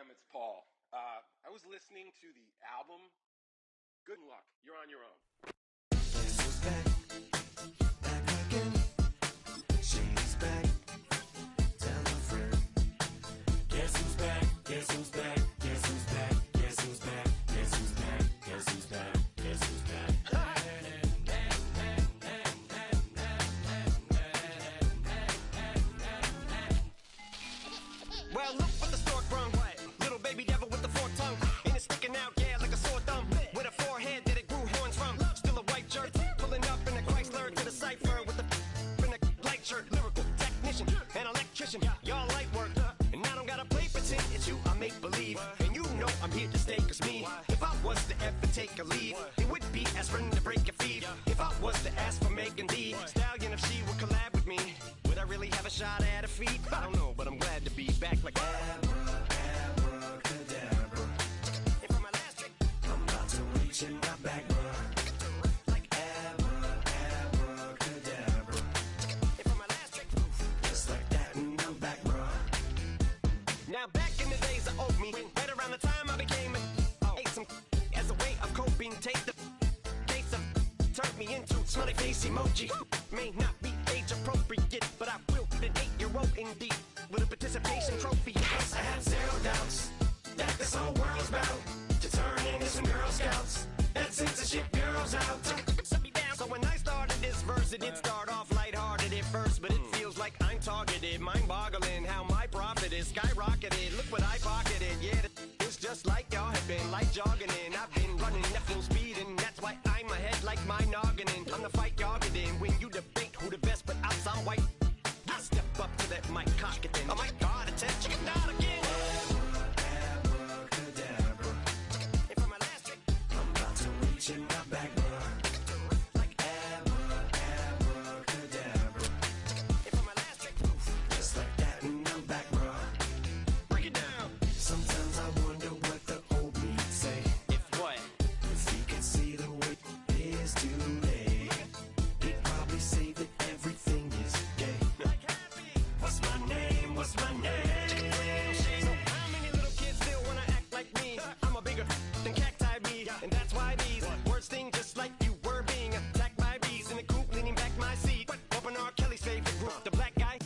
Clem, it's Paul. I was listening to the album. Good luck. You're on your own. Guess who's back? Back again. Shady's back. Tell a friend. Guess who's back? Guess who's back? Guess who's back? Guess who's back? Guess who's back? Guess who's back? Guess who's back? Well, look what the stork brung. Little baby devil with the forked tongue. And it's sticking out, yeah, like a sore thumb. With a forehead that it grew horns from. Still a white jerk. Pulling up in a Chrysler to the cipher with a in a light shirt. Lyrical technician, an electrician. Y'all light work. And I don't gotta play pretend. It's you I make believe. And you know I'm here to stay, cause me. If I was to ever take a leave, it would be aspirin to break your feet. If I was to ask for Megan D Stallion, if she would collab with me, would I really have a shot at her feet? I don't know, but I'm glad to be back like Abracadabra. And for my last trick, I'm about to reach in my back, bruh. like Abracadabra. and for my last trick. Just like that, and I'm back, bruh. Now back in the days of old me, right around the time I became ate some as a way of coping. Take the case of turned me into smiley face emoji. May not be age appropriate, but I will be an 8-year-old indeed with a participation trophy. I have zero doubts that this whole world's about to turn into some Girl Scouts and censorship girls out. Set me down. So when I started this verse, it did start off lighthearted at first, but it feels like I'm targeted, mind-boggling how my profit is skyrocketed. Look what I pocketed, yeah, it's just like y'all have been, like jogging in. I've been running at full speed, and that's why I'm ahead like my noggin. I'm the fight y'all get in when you debate who the best, but I'm some white. I step up to that mic, cock it then. Oh my God, attention, chicken out again. Abracadabra. And for my last trick, I'm about to reach in my back, bruh. like Abracadabra. and for my last trick, Just like that, and I'm back, bruh. break it down. Sometimes I wonder what the old me say. If what? If he could see the way it is today, he'd probably say that everything is gay. Like happy. What's my name? What's my name? So how many little kids still wanna act like me? I'm a bigger than cacti bee, and that's why these words sting just like you were being attacked by bees in the coop, leaning back my seat. Open R. Kelly's favorite group, the black guy.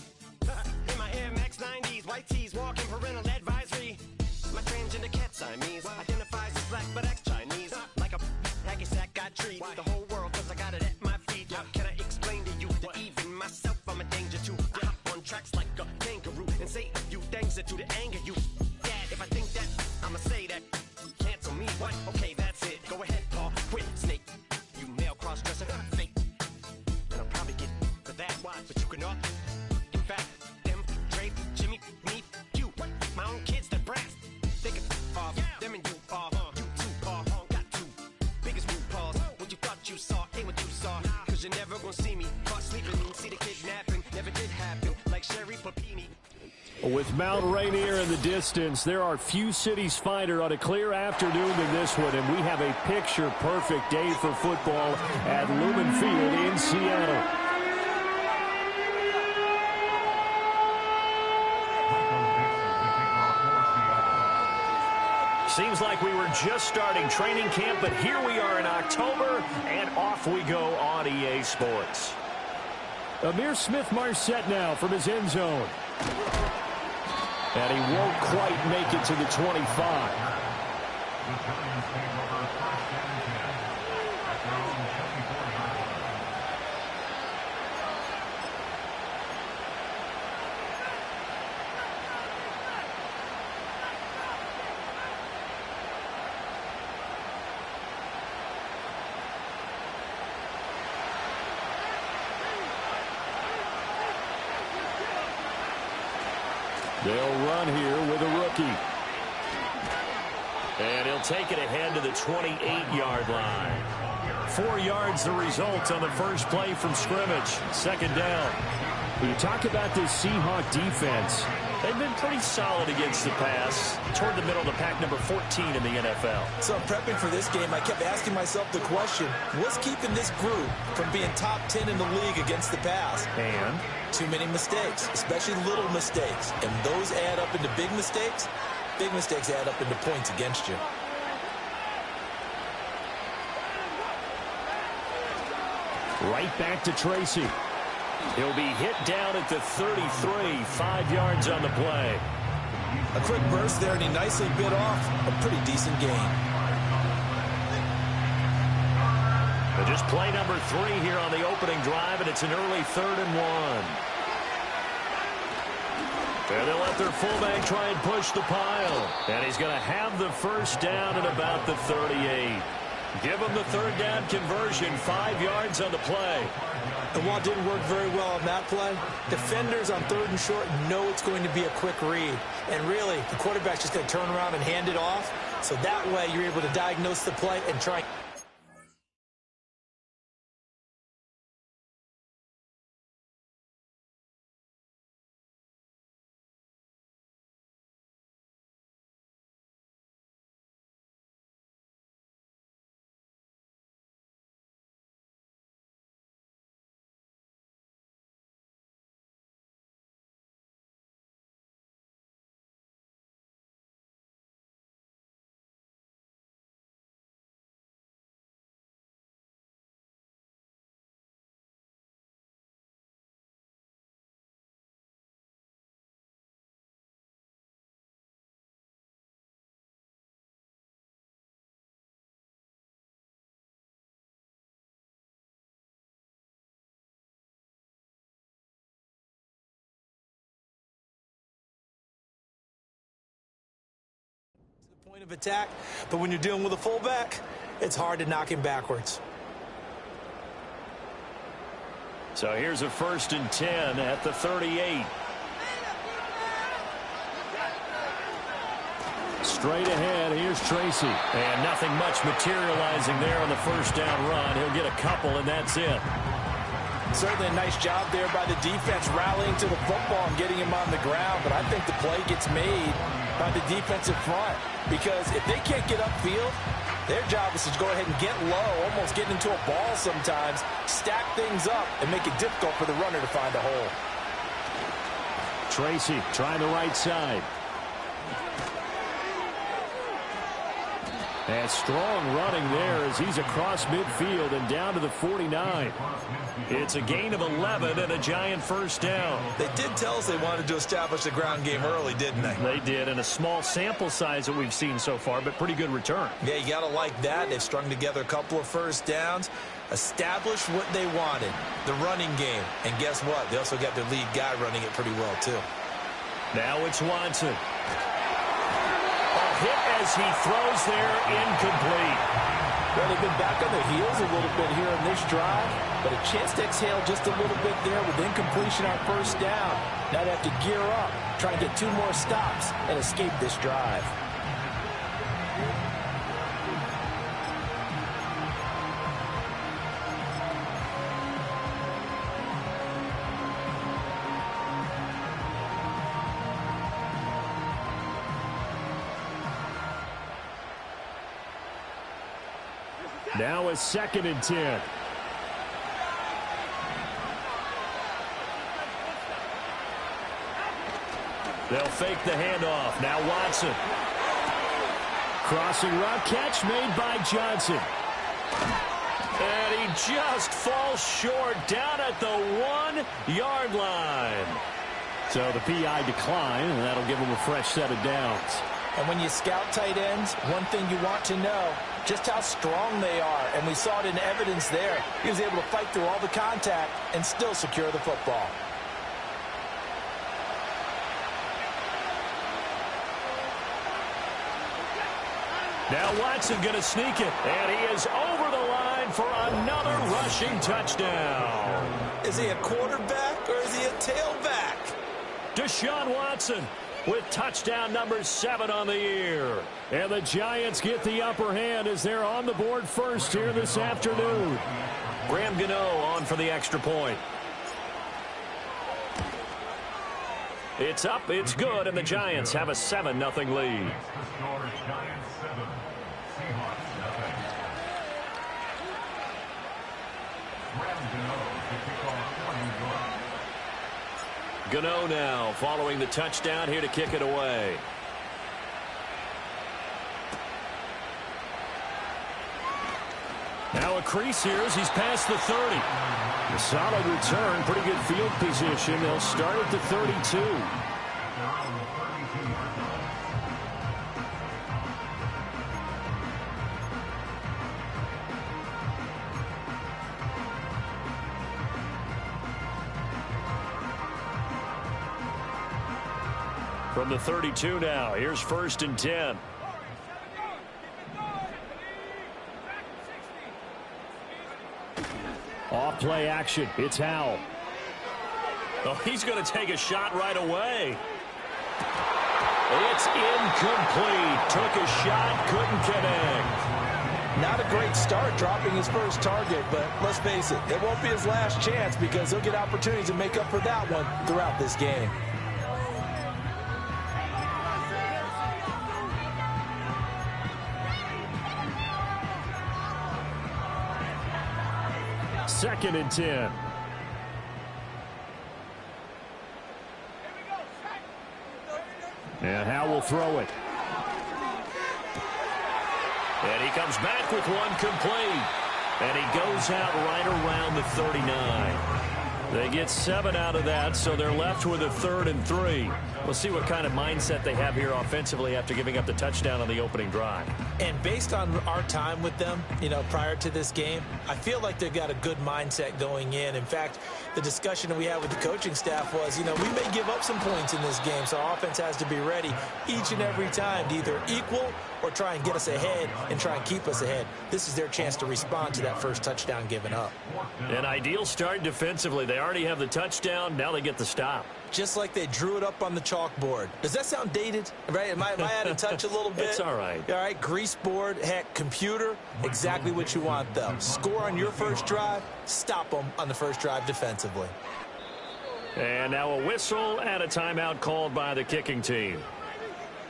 In my Air Max 90s, white tees, walking parental advisory. My transgender cat Siamese identifies as black but acts Chinese. Like a hacky sack I treat the whole world cause I got it at my feet. How can I explain to you that even myself I'm a danger to? I hop on tracks like a kangaroo and say a few things that do to anger you. Dad, if I think that, I'ma say that. Cancel me, what? Okay, that's it. Go ahead, Paul. Quit, snake. You male cross-dresser, fake. And I'll probably get for that. Why? But you can all. In fact, them, Dre, Jimmy, me, you. My own kids, that brass. They can off. Them and you off. You too, Paul. Got two. Biggest root paws. What you thought you saw ain't what you saw. Cause you're never gonna see me caught sleeping. See the kidnapping. Never did happen. Like Sherry Papini. With Mount Rainier in the distance, there are few cities finer on a clear afternoon than this one, and we have a picture-perfect day for football at Lumen Field in Seattle. Seems like we were just starting training camp, but here we are in October, and off we go on EA Sports. Amir Smith-Marset now from his end zone. And he won't quite make it to the 25. They'll run here with a rookie. And he'll take it ahead to the 28-yard line. 4 yards the result on the first play from scrimmage. Second down. When you talk about this Seahawk defense, they've been pretty solid against the pass. Toward the middle of the pack, number 14 in the NFL. So prepping for this game, I kept asking myself the question, what's keeping this group from being top 10 in the league against the pass? And too many mistakes, especially little mistakes. And those add up into big mistakes. Big mistakes add up into points against you. Right back to Tracy. He'll be hit down at the 33, 5 yards on the play. A quick burst there, and he nicely bit off a pretty decent gain. Just play number 3 here on the opening drive, and it's an early 3rd and 1. And they'll let their fullback try and push the pile. And he's going to have the first down at about the 38. Give him the 3rd down conversion, 5 yards on the play. And while it didn't work very well on that play, defenders on 3rd and short know it's going to be a quick read. And really, the quarterback's just going to turn around and hand it off. So that way, you're able to diagnose the play and try. Point of attack, but when you're dealing with a fullback, it's hard to knock him backwards. So here's a 1st and 10 at the 38. Straight ahead, here's Tracy. And nothing much materializing there on the 1st down run. He'll get a couple, and that's it. Certainly a nice job there by the defense rallying to the football and getting him on the ground, but I think the play gets made by the defensive front, because if they can't get upfield, their job is to go ahead and get low, almost get into a ball sometimes, stack things up, and make it difficult for the runner to find a hole. Tracy trying the right side. And strong running there as he's across midfield and down to the 49. It's a gain of 11 and a Giant 1st down. They did tell us they wanted to establish the ground game early, didn't they? They did, and a small sample size that we've seen so far, but pretty good return. Yeah, you got to like that. They've strung together a couple of 1st downs, established what they wanted, the running game. And guess what? They also got their lead guy running it pretty well, too. Now it's Watson. A hit as he throws there, incomplete. Well, they've been back on their heels a little bit here in this drive, but a chance to exhale just a little bit there with incompletion on 1st down. Now they have to gear up, try and get 2 more stops and escape this drive. Now a 2nd and 10. They'll fake the handoff. Now Watson. Crossing route catch made by Johnson. And he just falls short down at the 1-yard line. So the PI decline, and that'll give him a fresh set of downs. And when you scout tight ends, one thing you want to know, just how strong they are. And we saw it in evidence there. He was able to fight through all the contact and still secure the football. Now Watson going to sneak it, and he is over the line for another rushing touchdown. Is he a quarterback or is he a tailback? Deshaun Watson with touchdown number 7 on the year. And the Giants get the upper hand as they're on the board first here this afternoon. Graham Gano on for the extra point. It's up, it's good, and the Giants have a 7-0 lead. Gano now following the touchdown here to kick it away. crease here as he's past the 30. A solid return, pretty good field position. They'll start at the 32. From the 32 now, here's 1st and 10. Off play action. It's Howell. Oh, he's going to take a shot right away. It's incomplete. Took a shot, couldn't connect. Not a great start dropping his first target, but let's face it, it won't be his last chance because he'll get opportunities to make up for that one throughout this game. Second and 10. And Howell will throw it. And he comes back with one complete. And he goes out right around the 39. They get 7 out of that, so they're left with a 3rd and 3. We'll see what kind of mindset they have here offensively after giving up the touchdown on the opening drive. And based on our time with them, prior to this game, I feel like they've got a good mindset going in. In fact, the discussion that we had with the coaching staff was, we may give up some points in this game, so our offense has to be ready each and every time to either equal or try and get us ahead and try and keep us ahead. This is their chance to respond to that first touchdown given up. An ideal start defensively. They already have the touchdown. Now they get the stop. Just like they drew it up on the chalkboard. Does that sound dated? Right? Am I out of touch a little bit? It's all right. All right, grease board, heck, computer, exactly what you want, though. Score on your first drive, stop them on the first drive defensively. And now a whistle and a timeout called by the kicking team.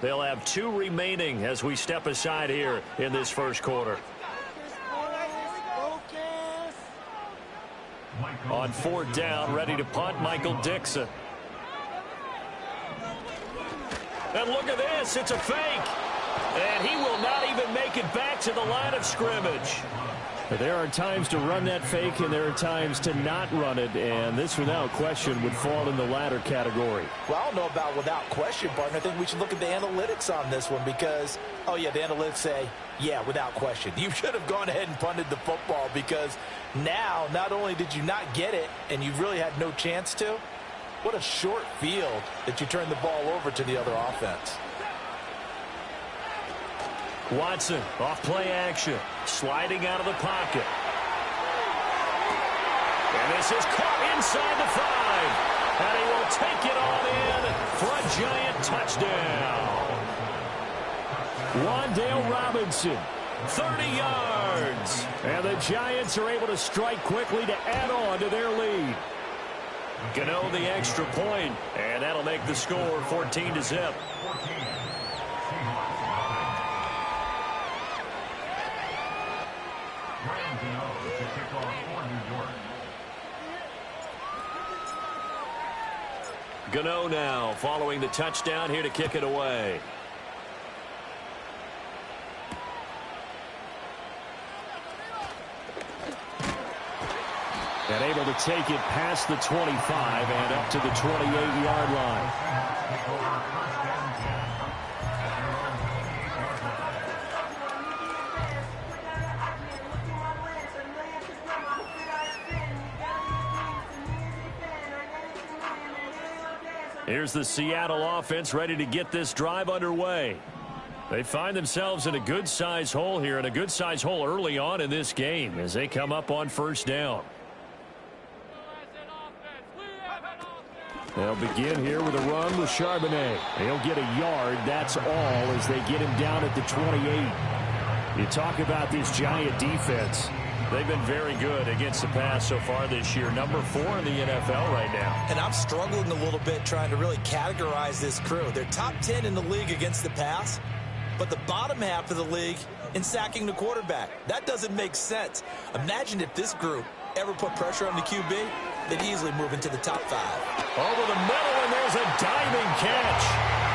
They'll have 2 remaining as we step aside here in this first quarter. On 4th down, ready to punt, Michael Dixon. And look at this, it's a fake. And he will not even make it back to the line of scrimmage. There are times to run that fake, and there are times to not run it, and this, without question, would fall in the latter category. Well, I don't know about without question, partner. I think we should look at the analytics on this one because, oh, yeah, the analytics say, yeah, without question. You should have gone ahead and punted the football because now, not only did you not get it, and you really had no chance to, what a short field that you turned the ball over to the other offense. Watson, off play action, sliding out of the pocket. And this is caught inside the 5. And he will take it on in for a giant touchdown. Wan'Dale Robinson, 30 yards. And the Giants are able to strike quickly to add on to their lead. Gano the extra point, and that'll make the score 14-0. Gano now following the touchdown here to kick it away. And able to take it past the 25 and up to the 28-yard line. Here's the Seattle offense ready to get this drive underway. They find themselves in a good-sized hole here, and a good-sized hole early on in this game as they come up on 1st down. They'll begin here with a run with Charbonnet. He'll get a yard, that's all, as they get him down at the 28. You talk about this Giant defense. They've been very good against the pass so far this year. Number 4 in the NFL right now. And I'm struggling a little bit trying to really categorize this crew. They're top 10 in the league against the pass, but the bottom half of the league in sacking the quarterback. That doesn't make sense. Imagine if this group ever put pressure on the QB, they'd easily move into the top 5. Over the middle, and there's a diving catch.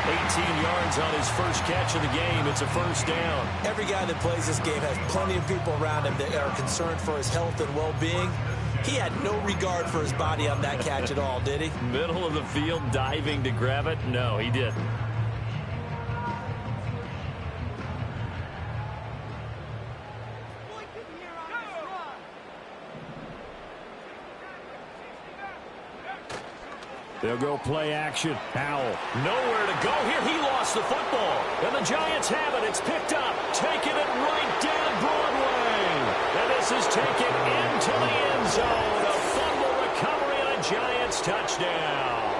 18 yards on his first catch of the game. It's a first down. Every guy that plays this game has plenty of people around him that are concerned for his health and well-being. He had no regard for his body on that catch at all, did he? Middle of the field, diving to grab it? No, he didn't. They'll go play action. Howell, nowhere to go here. He lost the football. And the Giants have it. It's picked up. Taking it right down Broadway. And this is taken into the end zone. A fumble recovery and a Giants touchdown.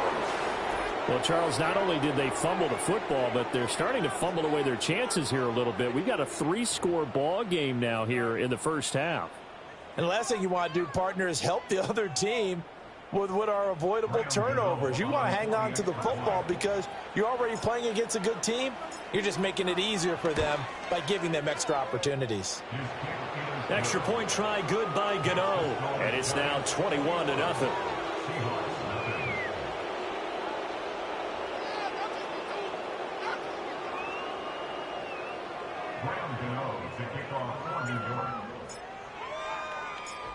Well, Charles, not only did they fumble the football, but they're starting to fumble away their chances here a little bit. We've got a 3-score ball game now here in the first half. And the last thing you want to do, partner, is help the other team with what are avoidable turnovers. You want to hang on to the football because you're already playing against a good team. You're just making it easier for them by giving them extra opportunities. Extra point try good by Gano. And it's now 21-0.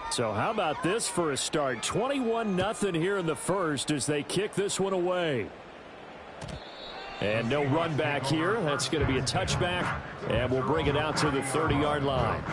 So how about this for a start? 21-0 here in the first as they kick this one away. And no run back here. That's going to be a touchback. And we'll bring it out to the 30-yard line.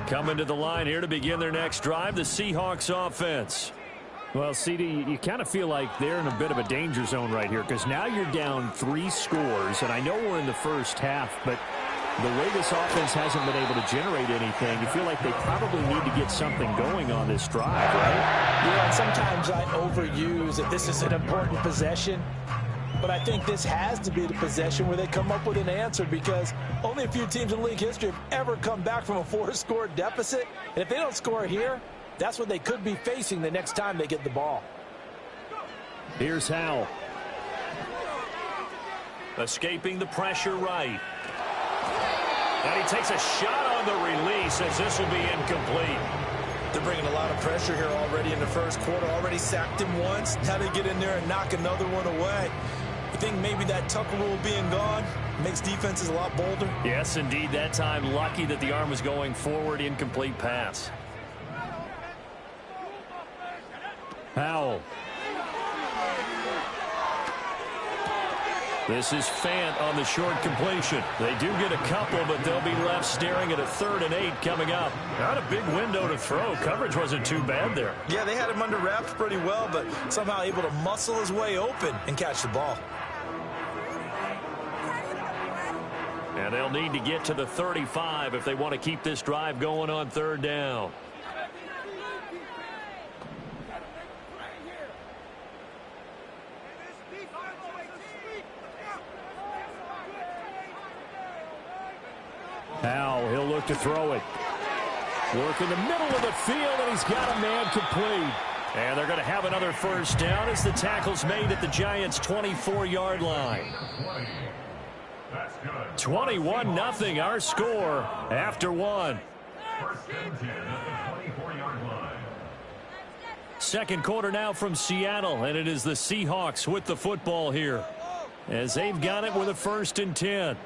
Coming to the line here to begin their next drive, the Seahawks offense. Well, CD, you kind of feel like they're in a bit of a danger zone right here because now you're down 3 scores, and I know we're in the first half, but the way this offense hasn't been able to generate anything, you feel like they probably need to get something going on this drive, right? Yeah, and sometimes I overuse that this is an important possession. But I think this has to be the possession where they come up with an answer because only a few teams in league history have ever come back from a 4-score deficit. And if they don't score here, that's what they could be facing the next time they get the ball. Here's Howell. Escaping the pressure right. And he takes a shot on the release as this will be incomplete. They're bringing a lot of pressure here already in the first quarter. Already sacked him once. Now they get in there and knock another one away. I think maybe that Tucker rule being gone makes defenses a lot bolder. Yes, indeed. That time, lucky that the arm was going forward. Incomplete pass. Howell. This is Fant on the short completion. They do get a couple, but they'll be left staring at a 3rd and 8 coming up. Not a big window to throw. Coverage wasn't too bad there. Yeah, they had him under wraps pretty well, but somehow able to muscle his way open and catch the ball. And they'll need to get to the 35 if they want to keep this drive going on 3rd down. Howell, he'll look to throw it. Work in the middle of the field, and he's got a man complete. And they're going to have another first down as the tackle's made at the Giants' 24-yard line. 21-0, our score after 1. Second quarter now from Seattle, and it is the Seahawks with the football here as they've got it with a 1st and 10.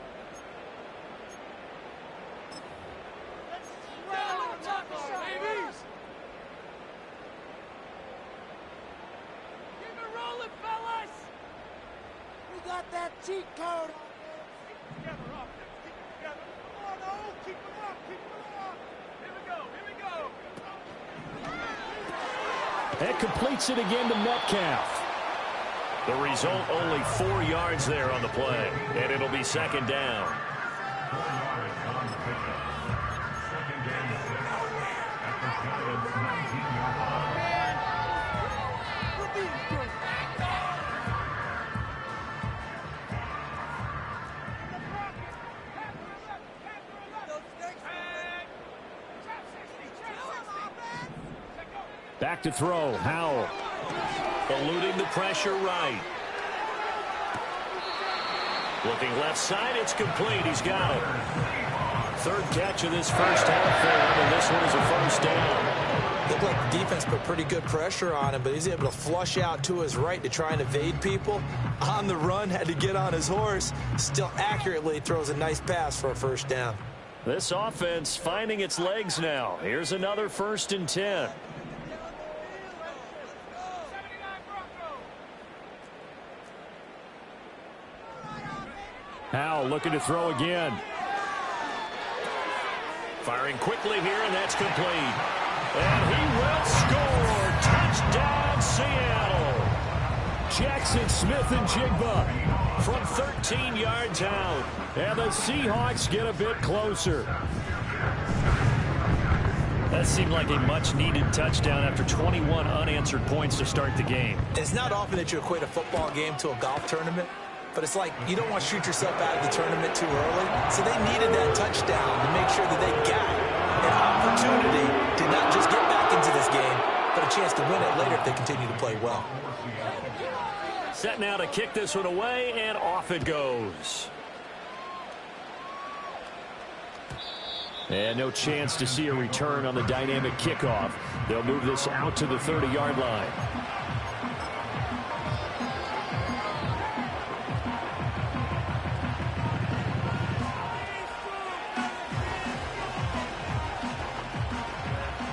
Cheat code. That completes it again to Metcalf. The result, only 4 yards there on the play, and it'll be 2nd down. Back to throw. Howell. Eluding the pressure right. Looking left side. It's complete. He's got it. Third catch of this first half for him, and this one is a first down. Looked like the defense put pretty good pressure on him, but he's able to flush out to his right to try and evade people. On the run, had to get on his horse. Still accurately throws a nice pass for a first down. This offense finding its legs now. Here's another 1st and 10. Howell looking to throw again. Firing quickly here, and that's complete. And he will score. Touchdown, Seattle. Jackson Smith-Njigba from 13 yards out. And the Seahawks get a bit closer. That seemed like a much-needed touchdown after 21 unanswered points to start the game. It's not often that you equate a football game to a golf tournament, but it's like you don't want to shoot yourself out of the tournament too early. So they needed that touchdown to make sure that they got an opportunity to not just get back into this game, but a chance to win it later if they continue to play well. Set now to kick this one away, and off it goes. And no chance to see a return on the dynamic kickoff. They'll move this out to the 30-yard line.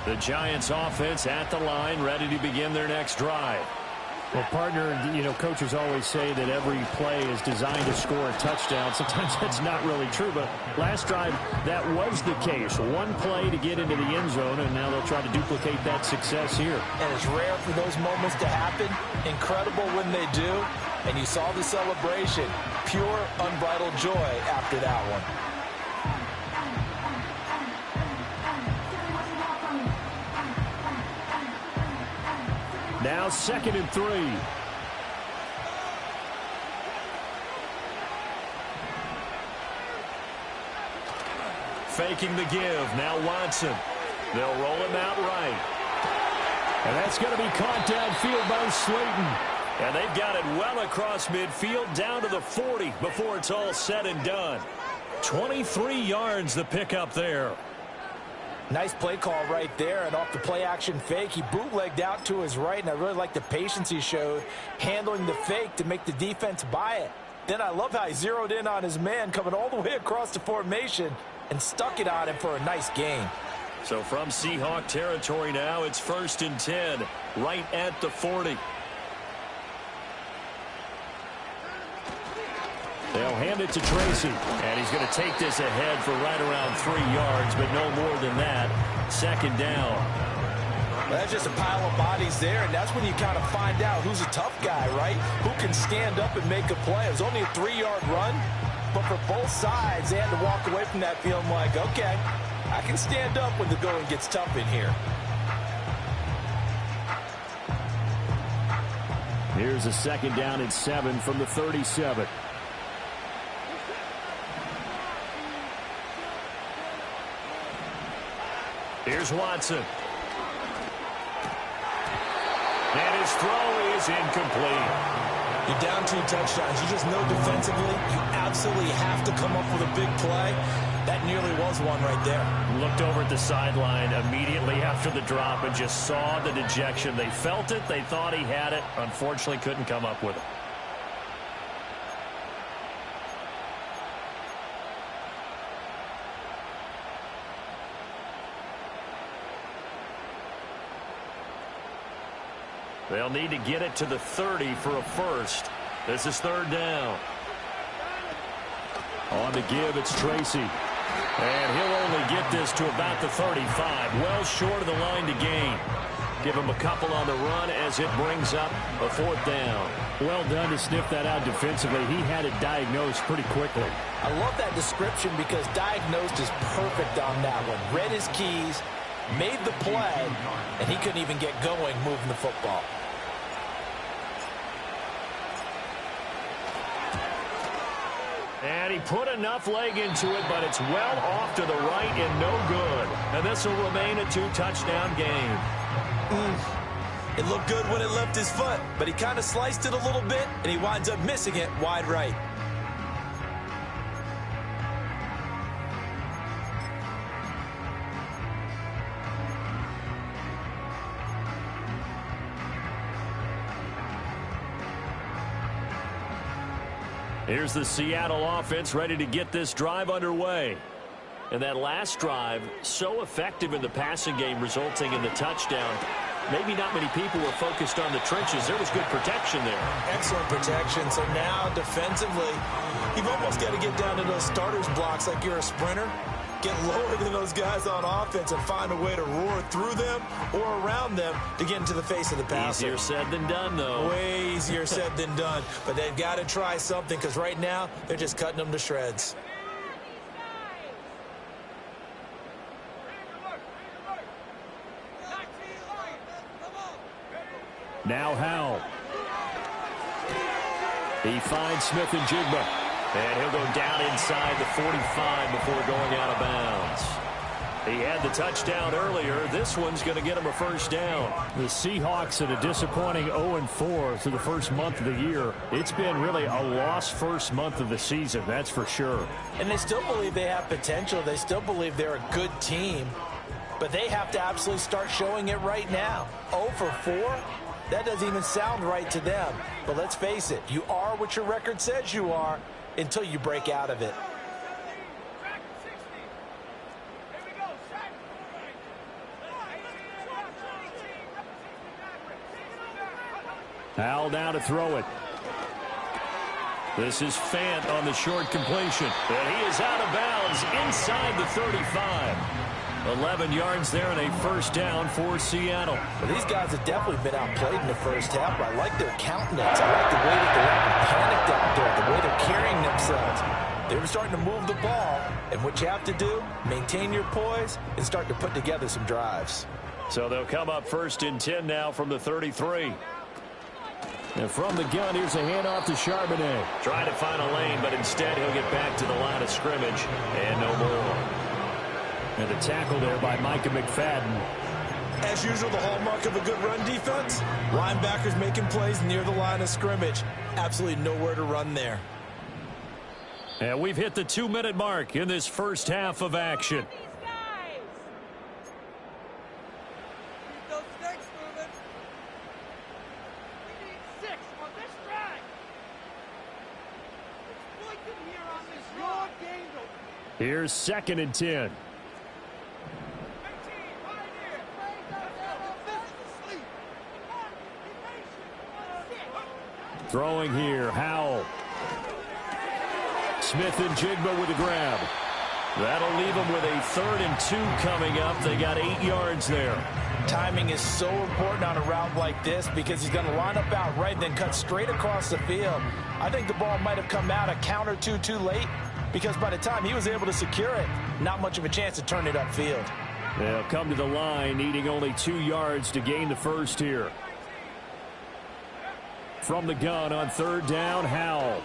The Giants offense at the line, ready to begin their next drive. Well, partner, coaches always say that every play is designed to score a touchdown. Sometimes that's not really true, but last drive, that was the case. One play to get into the end zone, and now they'll try to duplicate that success here. And it's rare for those moments to happen. Incredible when they do. And you saw the celebration. Pure, unbridled joy after that one. Now 2nd and 3. Faking the give. Now Watson. They'll roll him out right. And that's going to be caught downfield by Slayton. And they've got it well across midfield down to the 40 before it's all said and done. 23 yards the pickup there. Nice play call right there, and off the play-action fake, he bootlegged out to his right, and I really like the patience he showed handling the fake to make the defense buy it. Then I love how he zeroed in on his man coming all the way across the formation and stuck it on him for a nice gain. So from Seahawk territory now, it's 1st and 10, right at the 40. They'll hand it to Tracy. And he's going to take this ahead for right around 3 yards, but no more than that. 2nd down. Well, that's just a pile of bodies there, and that's when you kind of find out who's a tough guy, right? Who can stand up and make a play. It was only a 3-yard run, but for both sides, they had to walk away from that feeling like, okay, I can stand up when the going gets tough in here. Here's a 2nd down and 7 from the 37. Here's Watson. And his throw is incomplete. You're down 2 touchdowns. You just know defensively you absolutely have to come up with a big play. That nearly was one right there. Looked over at the sideline immediately after the drop and just saw the dejection. They felt it. They thought he had it. Unfortunately, couldn't come up with it. They'll need to get it to the 30 for a first. This is 3rd down. On the give, it's Tracy. And he'll only get this to about the 35. Well short of the line to gain. Give him a couple on the run as it brings up a 4th down. Well done to sniff that out defensively. He had it diagnosed pretty quickly. I love that description because diagnosed is perfect on that one. Read his keys, made the play, and he couldn't even get going moving the football. And he put enough leg into it, but it's well off to the right and no good. And this will remain a 2-touchdown game. It looked good when it left his foot, but he kind of sliced it a little bit, and he winds up missing it wide right. Here's the Seattle offense ready to get this drive underway. And that last drive, so effective in the passing game, resulting in the touchdown. Maybe not many people were focused on the trenches. There was good protection there. Excellent protection. So now, defensively, you've almost got to get down to those starters blocks like you're a sprinter. Get lower than those guys on offense and find a way to roar through them or around them to get into the face of the passer. Easier said than done, though. Way easier said than done. But they've got to try something because right now they're just cutting them to shreds. Now Howell. He finds Smith and Jigba. And he'll go down inside the 45 before going out of bounds. He had the touchdown earlier. This one's going to get him a first down. The Seahawks at a disappointing 0-4 through the first month of the year. It's been really a lost first month of the season, that's for sure. And they still believe they have potential. They still believe they're a good team. But they have to absolutely start showing it right now. 0-4? That doesn't even sound right to them. But let's face it, you are what your record says you are until you break out of it. Howell down to throw it. This is Fant on the short completion. And he is out of bounds inside the 35. 11 yards there and a first down for Seattle. Well, these guys have definitely been outplayed in the first half, but I like their countenance. I like the way that they're panicked out there, the way they're carrying themselves. They're starting to move the ball, and what you have to do, maintain your poise and start to put together some drives. So they'll come up first and 10 now from the 33. And from the gun, here's a handoff to Charbonnet. Trying to find a lane, but instead he'll get back to the line of scrimmage and no more. And a tackle there by Micah McFadden. As usual, the hallmark of a good run defense, linebackers making plays near the line of scrimmage. Absolutely nowhere to run there. And we've hit the 2-minute mark in this first half of action. Here's 2nd and 10. Throwing here, Howell. Smith and Jigba with a grab. That'll leave them with a 3rd and 2 coming up. They got 8 yards there. Timing is so important on a route like this because he's going to line up out right, then cut straight across the field. I think the ball might have come out a count or two too late because by the time he was able to secure it, not much of a chance to turn it upfield. They'll come to the line, needing only 2 yards to gain the first here. From the gun on 3rd down, Howell.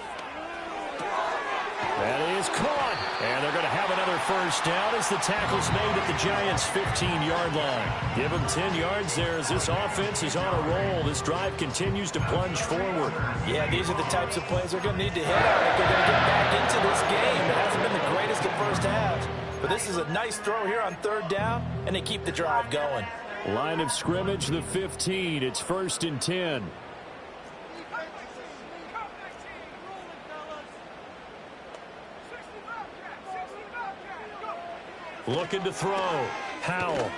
That is caught. And they're going to have another first down as the tackle's made at the Giants' 15-yard line. Give them 10 yards there as this offense is on a roll. This drive continues to plunge forward. Yeah, these are the types of plays they're going to need to hit on if they're going to get back into this game. It hasn't been the greatest of first halves, but this is a nice throw here on 3rd down, and they keep the drive going. Line of scrimmage, the 15. It's 1st and 10. Looking to throw. Howell.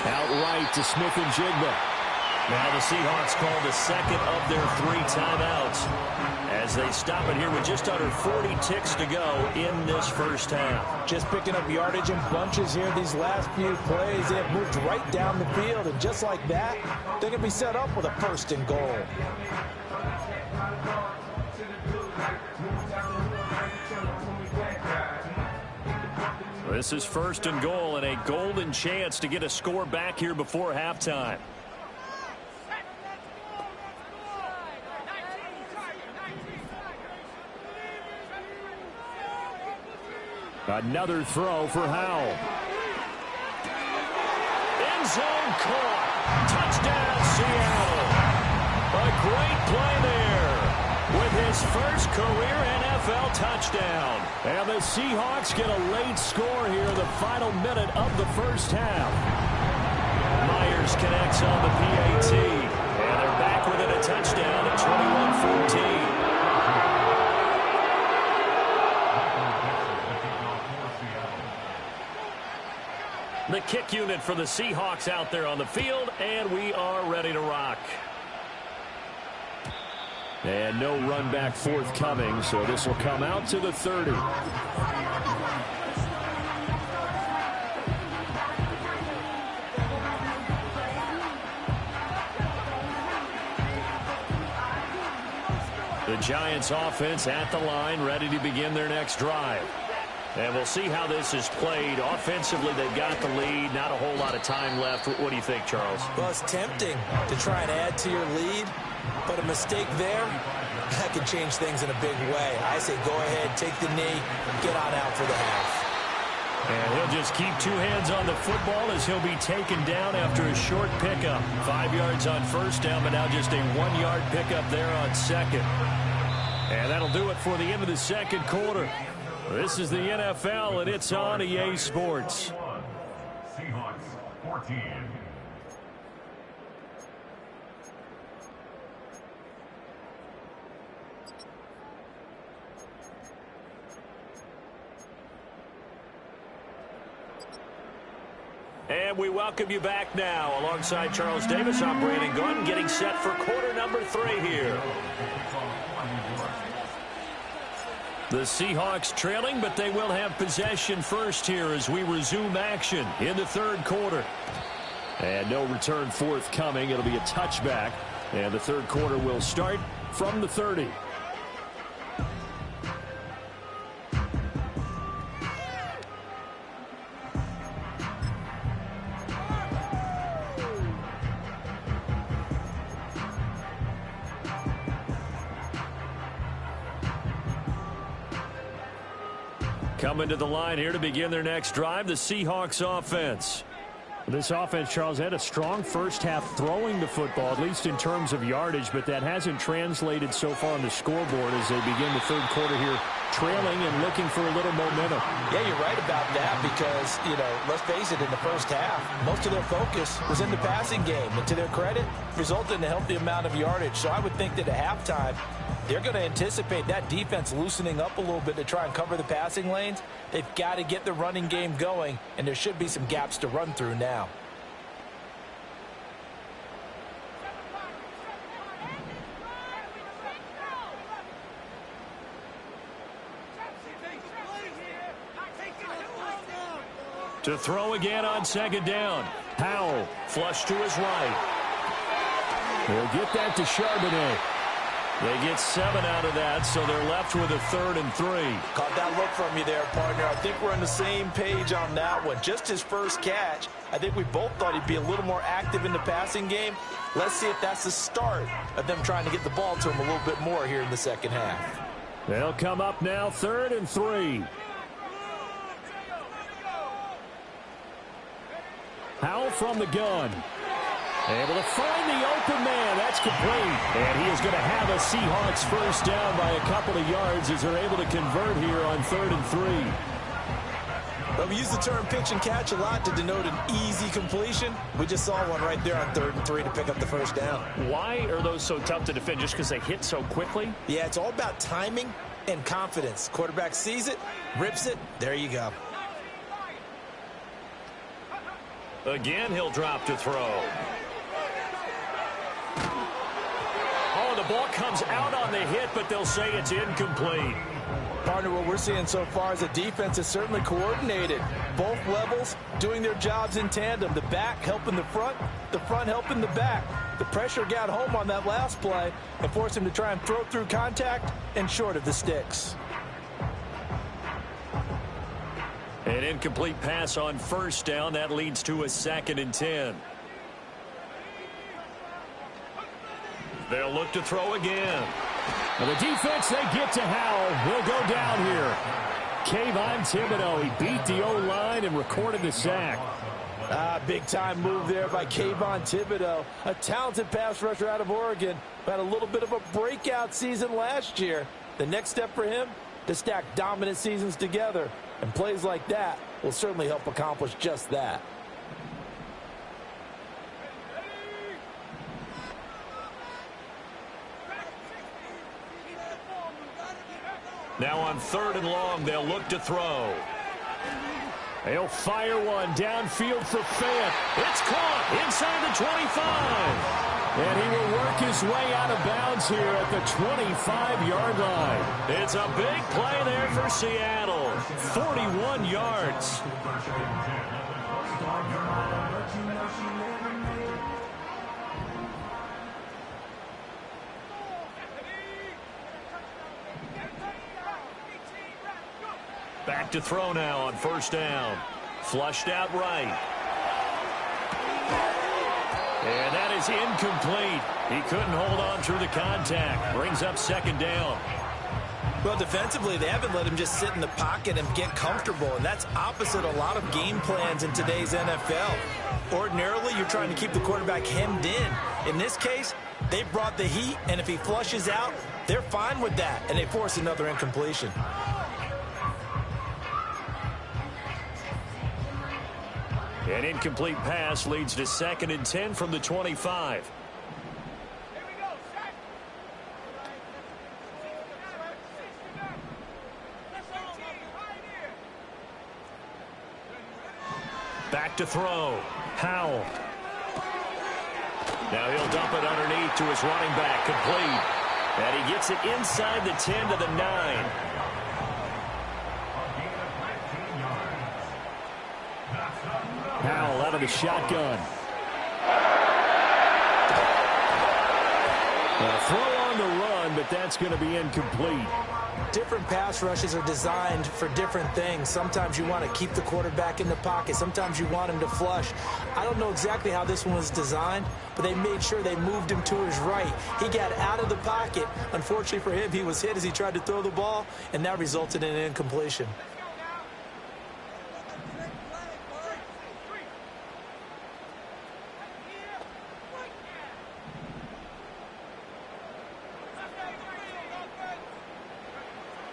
Out right to Smith and Jigba. Now the Seahawks call the 2nd of their 3 timeouts as they stop it here with just under 40 ticks to go in this first half. Just picking up yardage in bunches here these last few plays. They have moved right down the field, and just like that, they're going to be set up with a 1st and goal. This is 1st and goal and a golden chance to get a score back here before halftime. Another throw for Howell. End zone caught. Touchdown, Seattle. A great play there with his first career NFL touchdown. And the Seahawks get a late score here in the final minute of the first half. Myers connects on the PAT. And they're back within a touchdown at 21-14. The kick unit for the Seahawks out there on the field, and we are ready to rock. And no run back forthcoming, so this will come out to the 30. The Giants offense at the line, ready to begin their next drive. And we'll see how this is played. Offensively, they've got the lead. Not a whole lot of time left. What do you think, Charles? Well, it's tempting to try and add to your lead, but a mistake there, that could change things in a big way. I say go ahead, take the knee, get on out for the half. And he'll just keep two hands on the football as he'll be taken down after a short pickup. 5 yards on first down, but now just a 1 yard pickup there on second. And that'll do it for the end of the second quarter. This is the NFL, and it's on EA Sports. Seahawks 14. And we welcome you back now. Alongside Charles Davis, I'm Brandon Gunn, getting set for quarter number 3 here. The Seahawks trailing, but they will have possession first here as we resume action in the third quarter. And no return forthcoming. It'll be a touchback. And the third quarter will start from the 30. Coming to the line here to begin their next drive, the Seahawks offense. This offense, Charles, had a strong first half throwing the football, at least in terms of yardage, but that hasn't translated so far on the scoreboard as they begin the third quarter here, trailing and looking for a little momentum. Yeah, you're right about that because, let's face it, in the first half, most of their focus was in the passing game. And to their credit, resulted in a healthy amount of yardage. So I would think that at halftime, they're going to anticipate that defense loosening up a little bit to try and cover the passing lanes. They've got to get the running game going, and there should be some gaps to run through now. To throw again on second down. Powell, flush to his right. They'll get that to Charbonnet. They get 7 out of that, so they're left with a 3rd and 3. Caught that look from you there, partner. I think we're on the same page on that one. Just his first catch, I think we both thought he'd be a little more active in the passing game. Let's see if that's the start of them trying to get the ball to him a little bit more here in the second half. They'll come up now 3rd and 3. Powell from the gun. Able to find the open man. That's complete. And he is going to have a Seahawks first down by a couple of yards as they're able to convert here on 3rd and 3. Well, we use the term pitch and catch a lot to denote an easy completion. We just saw one right there on 3rd and 3 to pick up the first down. Why are those so tough to defend? Just because they hit so quickly? Yeah, it's all about timing and confidence. Quarterback sees it, rips it, there you go. Again, he'll drop to throw. Oh, the ball comes out on the hit, but they'll say it's incomplete. Partner, what we're seeing so far is the defense is certainly coordinated. Both levels doing their jobs in tandem. The back helping the front helping the back. The pressure got home on that last play and forced him to try and throw through contact and short of the sticks. An incomplete pass on first down. That leads to a 2nd and 10. They'll look to throw again. And the defense, they get to Howell. He'll go down here. Kayvon Thibodeau, he beat the O-line and recorded the sack. Big-time move there by Kayvon Thibodeau, a talented pass rusher out of Oregon. Had a little bit of a breakout season last year. The next step for him, to stack dominant seasons together. And plays like that will certainly help accomplish just that. Now on 3rd and long, they'll look to throw. He'll fire one downfield for Fant. It's caught inside the 25. And he will work his way out of bounds here at the 25-yard line. It's a big play there for Seattle. 41 yards. Back to throw now on 1st down. Flushed out right. And that is incomplete. He couldn't hold on through the contact. Brings up 2nd down. Well, defensively, they haven't let him just sit in the pocket and get comfortable, and that's opposite a lot of game plans in today's NFL. Ordinarily, you're trying to keep the quarterback hemmed in. In this case, they brought the heat, and if he flushes out, they're fine with that, and they force another incompletion. An incomplete pass leads to 2nd and 10 from the 25. Back to throw. Howell. Now he'll dump it underneath to his running back. Complete. And he gets it inside the 10 to the 9. Howell out of the shotgun. A throw on the run, but that's going to be incomplete. Different pass rushes are designed for different things. Sometimes you want to keep the quarterback in the pocket. Sometimes you want him to flush. I don't know exactly how this one was designed, but they made sure they moved him to his right. He got out of the pocket. Unfortunately for him, he was hit as he tried to throw the ball, and that resulted in an incompletion.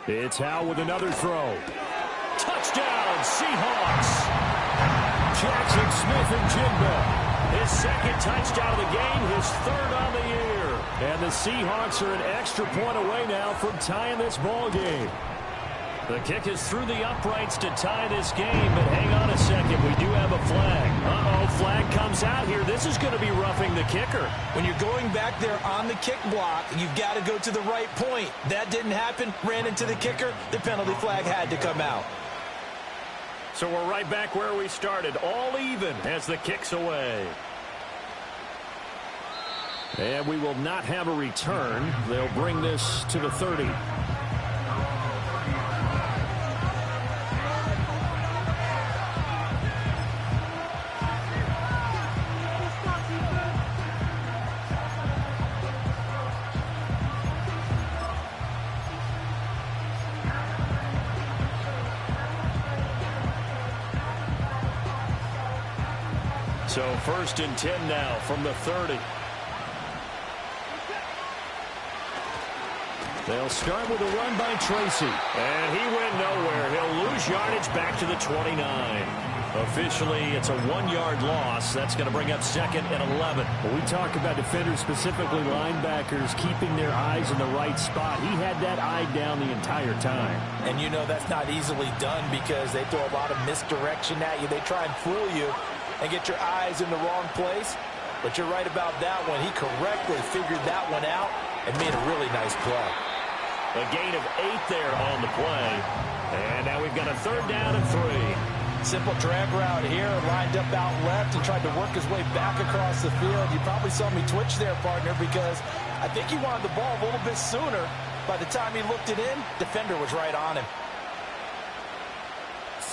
It's Howell with another throw. Touchdown, Seahawks. Jackson Smith and Jigba. His 2nd touchdown of the game, his 3rd on the year. And the Seahawks are an extra point away now from tying this ball game. The kick is through the uprights to tie this game, but hang on a second. We do have a flag. Uh-oh, flag comes out here. This is going to be roughing the kicker. When you're going back there on the kick block, you've got to go to the right point. That didn't happen. Ran into the kicker. The penalty flag had to come out. So we're right back where we started, all even as the kick's away. And we will not have a return. They'll bring this to the 30. So 1st and 10 now from the 30. They'll start with a run by Tracy. And he went nowhere. He'll lose yardage back to the 29. Officially, it's a 1-yard loss. That's going to bring up 2nd and 11. When we talk about defenders, specifically linebackers, keeping their eyes in the right spot, he had that eye down the entire time. And you know that's not easily done because they throw a lot of misdirection at you. They try and fool you and get your eyes in the wrong place. But you're right about that one. He correctly figured that one out and made a really nice play. A gain of 8 there on the play. And now we've got a 3rd down and 3. Simple drag route here, lined up out left and tried to work his way back across the field. You probably saw me twitch there, partner, because I think he wanted the ball a little bit sooner. By the time he looked it in, defender was right on him.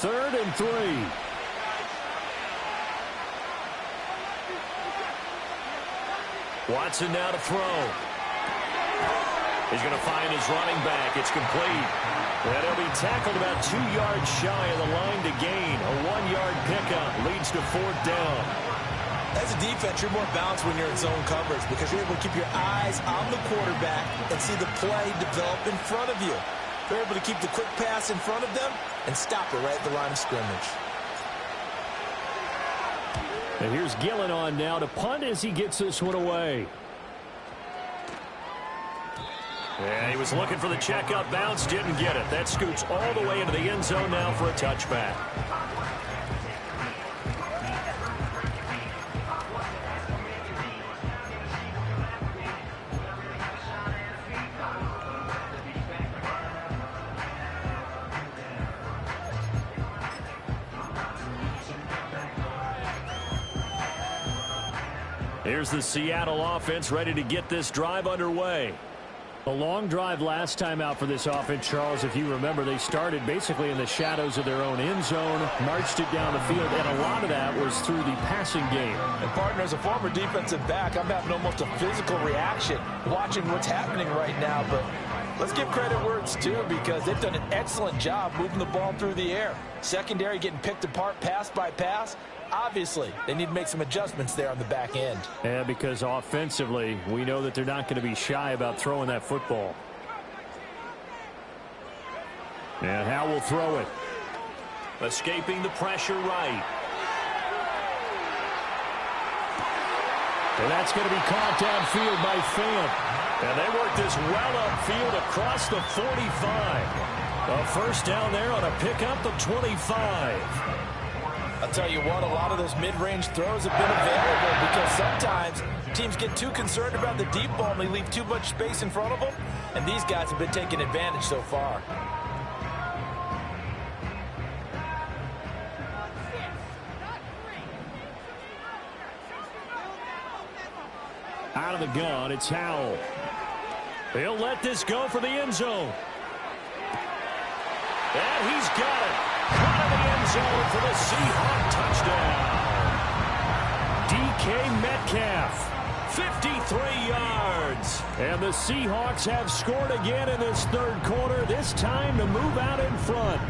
3rd and 3. Watson now to throw. He's going to find his running back. It's complete. And he'll be tackled about 2 yards shy of the line to gain. A 1-yard pickup leads to 4th down. As a defense, you're more balanced when you're in zone coverage because you're able to keep your eyes on the quarterback and see the play develop in front of you. You're able to keep the quick pass in front of them and stop it right at the line of scrimmage. And here's Gillen on now to punt as he gets this one away. Yeah, he was looking for the checkup bounce, didn't get it. That scoots all the way into the end zone now for a touchback. Here's the Seattle offense ready to get this drive underway. A long drive last time out for this offense, Charles. If you remember, they started basically in the shadows of their own end zone, marched it down the field, and a lot of that was through the passing game. And, partner, as a former defensive back, I'm having almost a physical reaction watching what's happening right now. But let's give credit where it's due because they've done an excellent job moving the ball through the air. Secondary getting picked apart pass by pass. Obviously, they need to make some adjustments there on the back end. Yeah, because offensively, we know that they're not going to be shy about throwing that football. And Howe will throw it. Escaping the pressure right. And that's going to be caught downfield by Pham. And they work this well upfield across the 45. A first down there on a pickup of 25. I'll tell you what, a lot of those mid-range throws have been available because sometimes teams get too concerned about the deep ball and they leave too much space in front of them, and these guys have been taking advantage so far. Out of the gun, it's Howell. He'll let this go for the end zone. And he's got it. Out of the end zone for the Seahawk touchdown. DK Metcalf, 53 yards. And the Seahawks have scored again in this third quarter, this time to move out in front.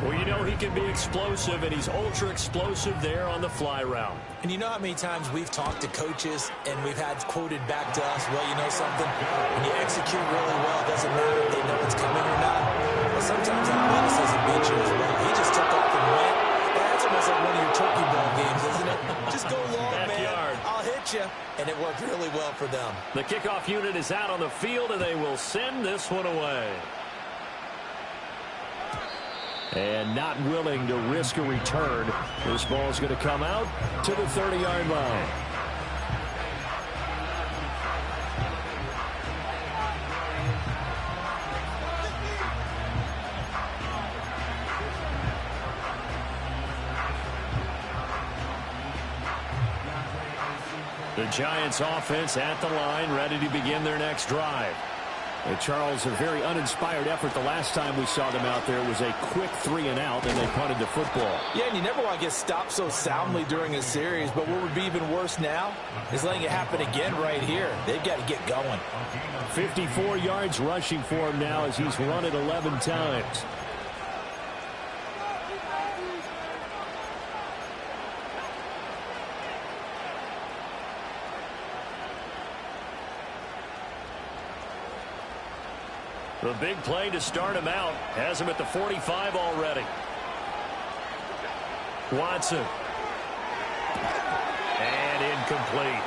Well, you know he can be explosive, and he's ultra-explosive there on the fly route. And you know how many times we've talked to coaches and we've had quoted back to us, well, you know something? When you execute really well, it doesn't matter if they know it's coming or not. Well, sometimes athleticism beats you as well. He just took off and went. That's almost like one of your turkey ball games, isn't it? Just go long, man. I'll hit you. And it worked really well for them. The kickoff unit is out on the field, and they will send this one away. And not willing to risk a return. This ball is going to come out to the 30-yard line. The Giants offense at the line, ready to begin their next drive. And Charles, a very uninspired effort the last time we saw them out there. It was a quick 3-and-out, and they punted the football. Yeah, and you never want to get stopped so soundly during a series, but what would be even worse now is letting it happen again right here. They've got to get going. 54 yards rushing for him now as he's run it 11 times. The big play to start him out has him at the 45 already. Watson. And incomplete.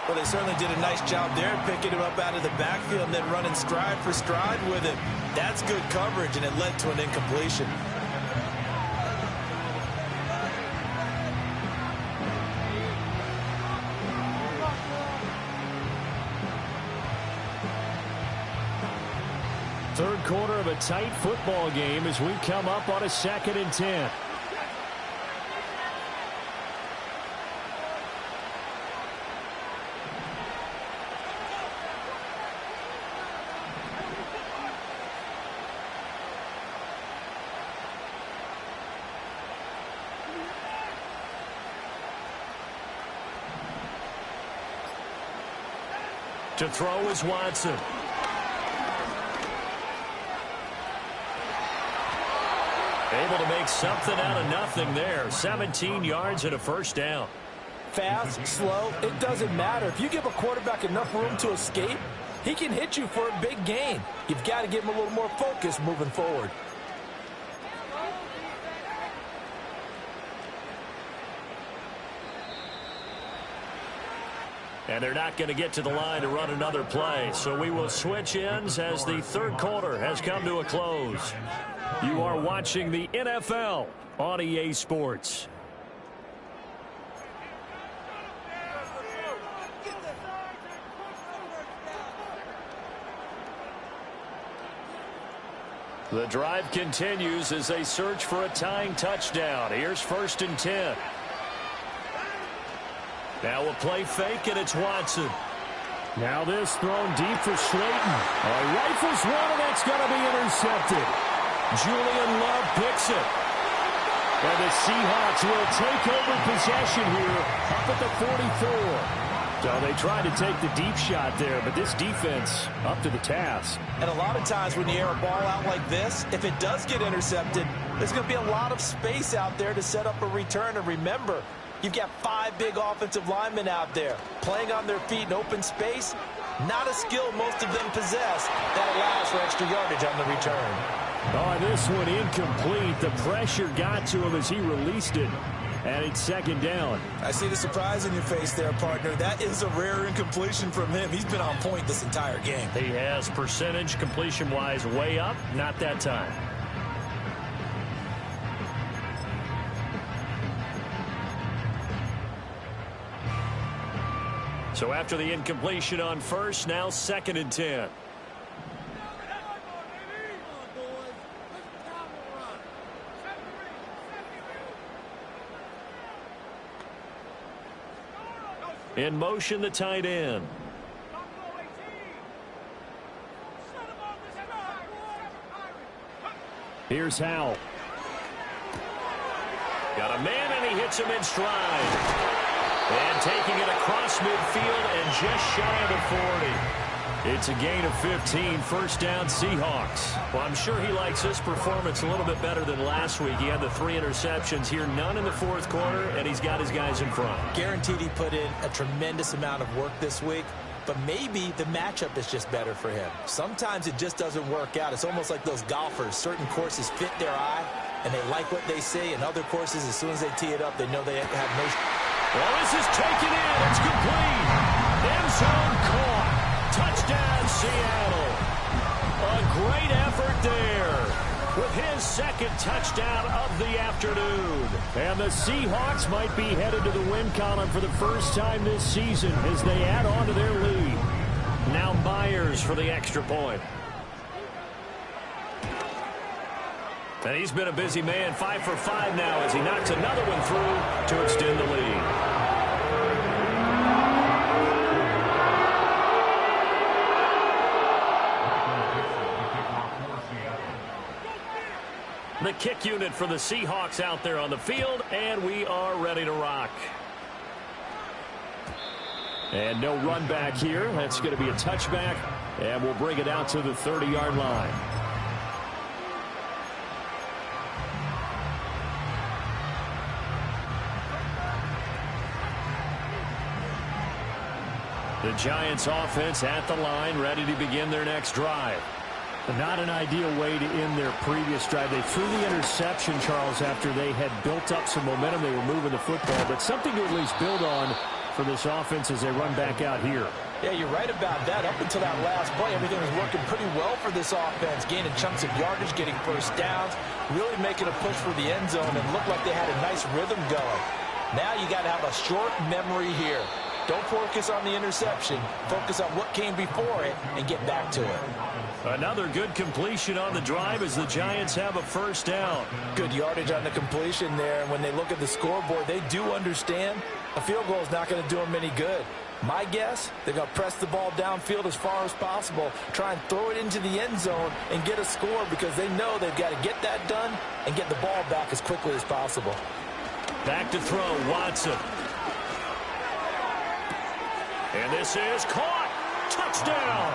Well, they certainly did a nice job there picking him up out of the backfield and then running stride for stride with him. That's good coverage, and it led to an incompletion. Third quarter of a tight football game as we come up on a 2nd and 10. To throw is Watson. Able to make something out of nothing there. 17 yards and a first down. Fast, slow, it doesn't matter. If you give a quarterback enough room to escape, he can hit you for a big gain. You've got to give him a little more focus moving forward. And they're not going to get to the line to run another play. So we will switch ends as the third quarter has come to a close. You are watching the NFL on EA Sports. The drive continues as they search for a tying touchdown. Here's 1st and 10. Now a play fake, and it's Watson. Now this thrown deep for Slayton. Rifles one, and that's going to be intercepted. Julian Love picks it. And the Seahawks will take over possession here up at the 44. So they tried to take the deep shot there, but this defense up to the task. And a lot of times when you air a ball out like this, if it does get intercepted, there's going to be a lot of space out there to set up a return. And remember, you've got 5 big offensive linemen out there playing on their feet in open space. Not a skill most of them possess that allows for extra yardage on the return. Oh, this one incomplete. The pressure got to him as he released it. And it's 2nd down. I see the surprise in your face there, partner. That is a rare incompletion from him. He's been on point this entire game. He has percentage completion-wise way up. Not that time. So after the incompletion on first, now 2nd and 10. In motion, the tight end. Here's Howell. Got a man, and he hits him in stride. And taking it across midfield and just shy of the 40. It's a gain of 15, 1st down Seahawks. Well, I'm sure he likes this performance a little bit better than last week. He had the 3 interceptions here, none in the 4th quarter, and he's got his guys in front. Guaranteed he put in a tremendous amount of work this week, but maybe the matchup is just better for him. Sometimes it just doesn't work out. It's almost like those golfers. Certain courses fit their eye, and they like what they see, and other courses, as soon as they tee it up, they know they have no... Well, this is taken in. It's complete. End zone caught. Touchdown, Seattle. A great effort there with his 2nd touchdown of the afternoon. And the Seahawks might be headed to the win column for the first time this season as they add on to their lead. Now Myers for the extra point. And he's been a busy man, 5 for 5 now as he knocks another one through to extend the lead. The kick unit for the Seahawks out there on the field, and we are ready to rock. And no run back here. That's going to be a touchback, and we'll bring it out to the 30-yard line. The Giants offense at the line, ready to begin their next drive. Not an ideal way to end their previous drive. They threw the interception, Charles, after they had built up some momentum. They were moving the football, but something to at least build on for this offense as they run back out here. Yeah, you're right about that. Up until that last play, everything was working pretty well for this offense, gaining chunks of yardage, getting first downs, really making a push for the end zone, and looked like they had a nice rhythm going. Now you got to have a short memory here. Don't focus on the interception. Focus on what came before it and get back to it. Another good completion on the drive as the Giants have a first down. Good yardage on the completion there. And when they look at the scoreboard, they do understand a field goal is not going to do them any good. My guess, they're going to press the ball downfield as far as possible, try and throw it into the end zone and get a score because they know they've got to get that done and get the ball back as quickly as possible. Back to throw, Watson. And this is caught. Touchdown.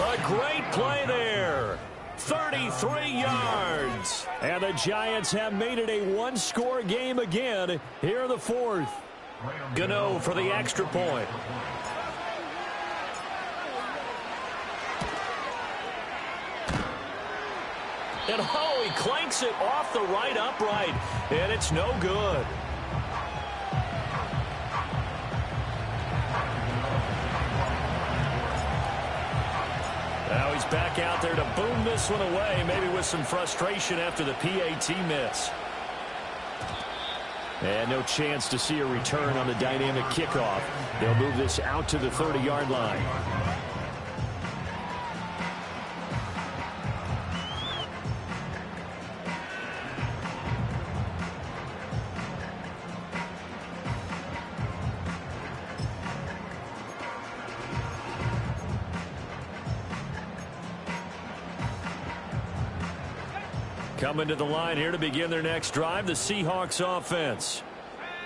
A great play there. 33 yards. And the Giants have made it a one-score game again here in the fourth. Gano for the extra point. And he clanks it off the right upright, and it's no good. Now he's back out there to boom this one away, maybe with some frustration after the PAT miss. And no chance to see a return on the dynamic kickoff. They'll move this out to the 30-yard line. Coming to the line here to begin their next drive, the Seahawks offense.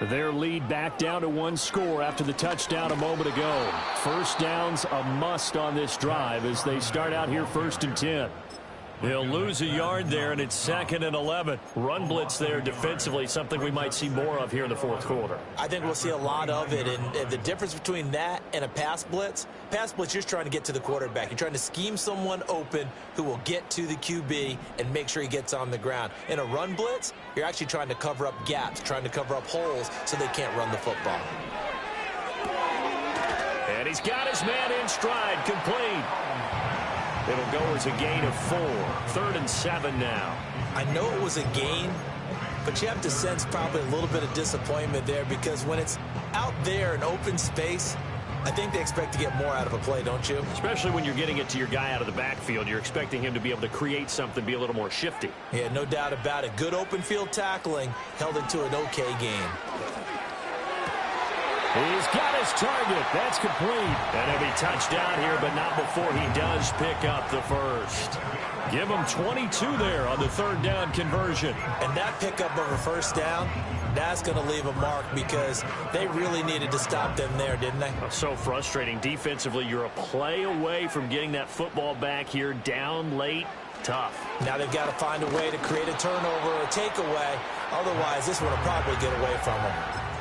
Their lead back down to one score after the touchdown a moment ago. First down's a must on this drive as they start out here 1st and 10. They'll lose a yard there, and it's 2nd and 11. Run blitz there defensively, something we might see more of here in the fourth quarter. I think we'll see a lot of it, and the difference between that and a pass blitz, you're just trying to get to the quarterback. You're trying to scheme someone open who will get to the QB and make sure he gets on the ground. In a run blitz, you're actually trying to cover up gaps, trying to cover up holes so they can't run the football. And he's got his man in stride, complete. It'll go as a gain of 4. 3rd and 7 now. I know it was a gain, but you have to sense probably a little bit of disappointment there because when it's out there in open space, I think they expect to get more out of a play, don't you? Especially when you're getting it to your guy out of the backfield. You're expecting him to be able to create something, be a little more shifty. Yeah, no doubt about it. Good open field tackling held it to an okay game. He's got his target. That's complete. And he'll be touchdown here, but not before he does pick up the first. Give him 22 there on the 3rd down conversion. And that pickup of a first down, that's going to leave a mark because they really needed to stop them there, didn't they? So frustrating. Defensively, you're a play away from getting that football back here down late. Tough. Now they've got to find a way to create a turnover or a takeaway. Otherwise, this one will probably get away from them.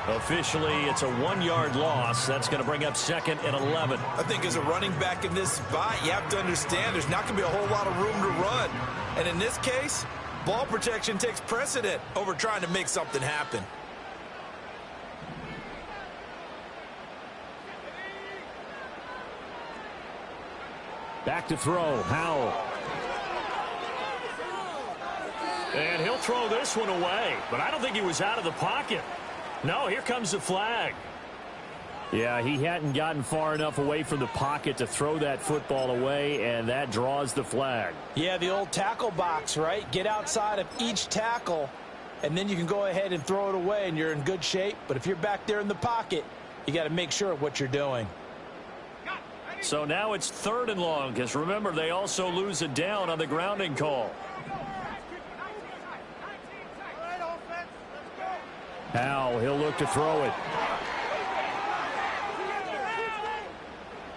Officially, it's a 1-yard loss. That's going to bring up 2nd and 11. I think as a running back in this spot, you have to understand there's not going to be a whole lot of room to run. And in this case, ball protection takes precedent over trying to make something happen. Back to throw, Howell. And he'll throw this one away, but I don't think he was out of the pocket. No, here comes the flag. Yeah, he hadn't gotten far enough away from the pocket to throw that football away, and that draws the flag. Yeah, the old tackle box, right? Get outside of each tackle, and then you can go ahead and throw it away, and you're in good shape. But if you're back there in the pocket, you got to make sure of what you're doing. So now it's 3rd and long, because remember, they also lose a down on the grounding call. Now he'll look to throw it.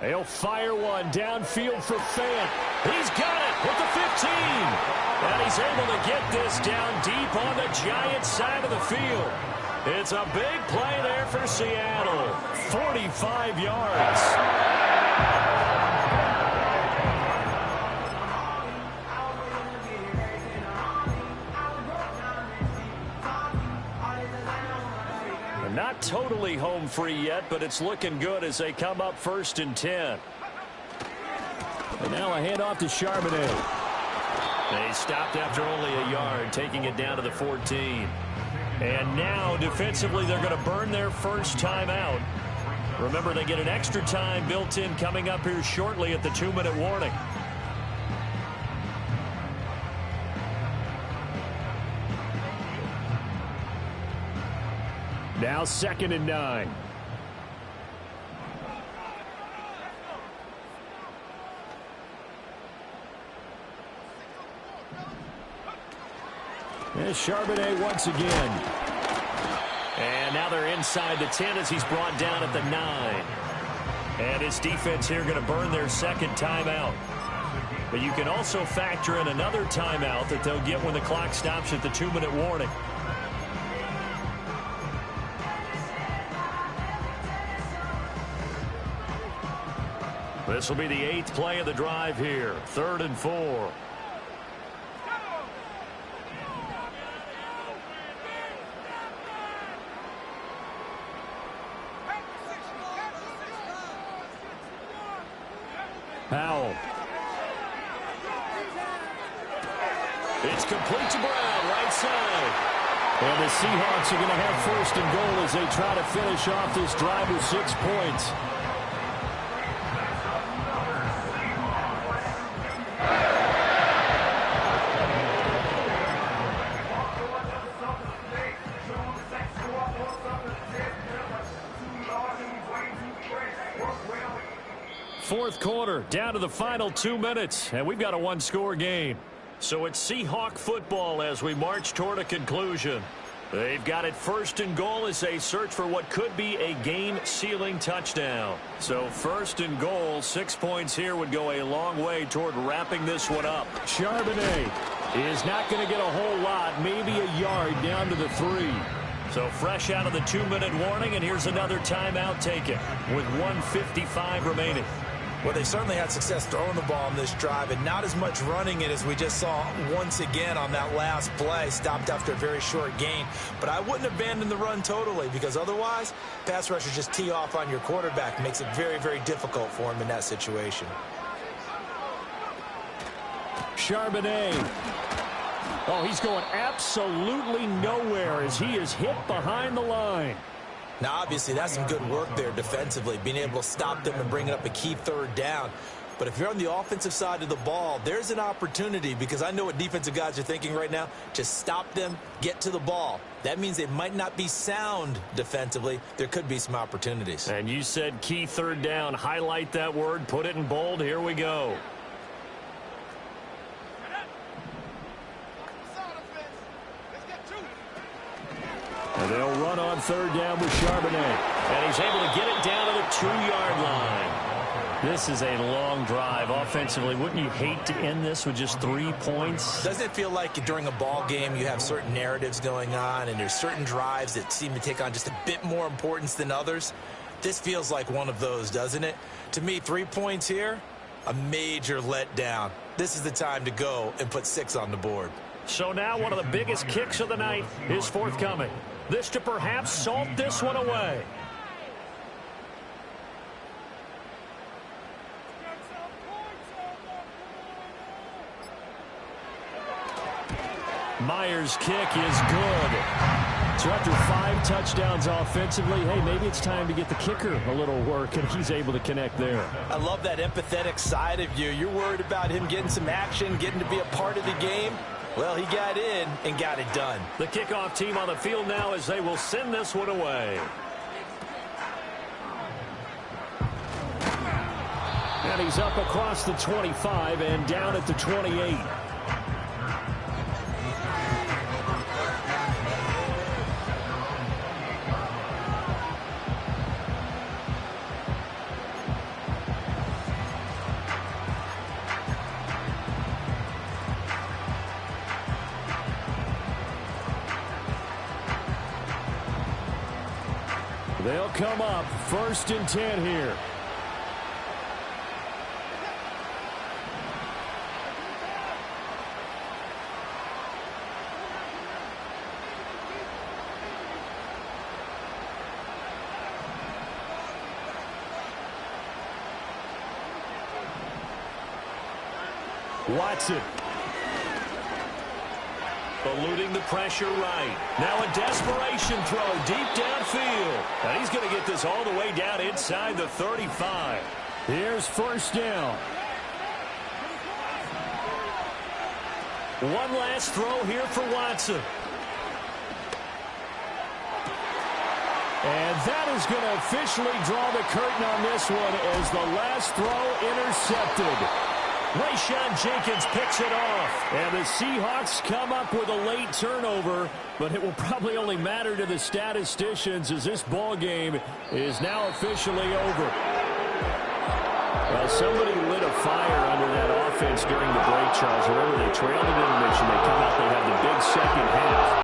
He'll fire one downfield for Fant. He's got it with the 15. And he's able to get this down deep on the Giants side of the field. It's a big play there for Seattle. 45 yards. Not totally home free yet, but it's looking good as they come up 1st and 10. And now a handoff to Charbonnet. They stopped after only a yard, taking it down to the 14. And now defensively they're going to burn their first timeout. Remember, they get an extra time built in coming up here shortly at the 2-minute warning. Now 2nd and 9. There's Charbonnet once again. And now they're inside the 10 as he's brought down at the 9. And his defense here going to burn their second timeout. But you can also factor in another timeout that they'll get when the clock stops at the 2-minute warning. This will be the 8th play of the drive here. 3rd and 4. Powell. It's complete to Brown, right side. And the Seahawks are going to have 1st and goal as they try to finish off this drive with 6 points. Fourth quarter, down to the final 2 minutes, and we've got a 1-score game. So it's Seahawk football as we march toward a conclusion. They've got it 1st and goal as they search for what could be a game-sealing touchdown. So 1st and goal, 6 points here would go a long way toward wrapping this one up. Charbonnet is not going to get a whole lot, maybe a yard down to the 3. So fresh out of the 2-minute warning, and here's another timeout taken with 1:55 remaining. Well, they certainly had success throwing the ball on this drive and not as much running it as we just saw once again on that last play. Stopped after a very short gain. But I wouldn't abandon the run totally because otherwise, pass rushers just tee off on your quarterback. Makes it very, very difficult for him in that situation. Charbonnet. Oh, he's going absolutely nowhere as he is hit behind the line. Now, obviously, that's some good work there defensively, being able to stop them and bring up a key 3rd down. But if you're on the offensive side of the ball, there's an opportunity because I know what defensive guys are thinking right now. Just stop them, get to the ball. That means they might not be sound defensively. There could be some opportunities. And you said key 3rd down. Highlight that word, put it in bold. Here we go. And they'll run on 3rd down with Charbonnet. And he's able to get it down to the 2-yard line. This is a long drive offensively. Wouldn't you hate to end this with just 3 points? Doesn't it feel like during a ball game you have certain narratives going on and there's certain drives that seem to take on just a bit more importance than others? This feels like one of those, doesn't it? To me, 3 points here, a major letdown. This is the time to go and put 6 on the board. So now one of the biggest kicks of the night is forthcoming. This to perhaps salt this one away. Myers' kick is good. So after 5 touchdowns offensively, hey, maybe it's time to get the kicker a little work, and he's able to connect there. I love that empathetic side of you. You're worried about him getting some action, getting to be a part of the game. Well, he got in and got it done. The kickoff team on the field now as they will send this one away. And he's up across the 25 and down at the 28. They'll come up 1st and 10 here. Watson. Eluding the pressure right. Now a desperation throw deep downfield. And he's going to get this all the way down inside the 35. Here's 1st down. One last throw here for Watson. And that is going to officially draw the curtain on this one as the last throw intercepted. Rayshawn Jenkins picks it off. And the Seahawks come up with a late turnover, but it will probably only matter to the statisticians as this ball game is now officially over. Well, somebody lit a fire under that offense. defense during the break, Charles. Remember, they trailed at intermission. They come out, they have the big second half.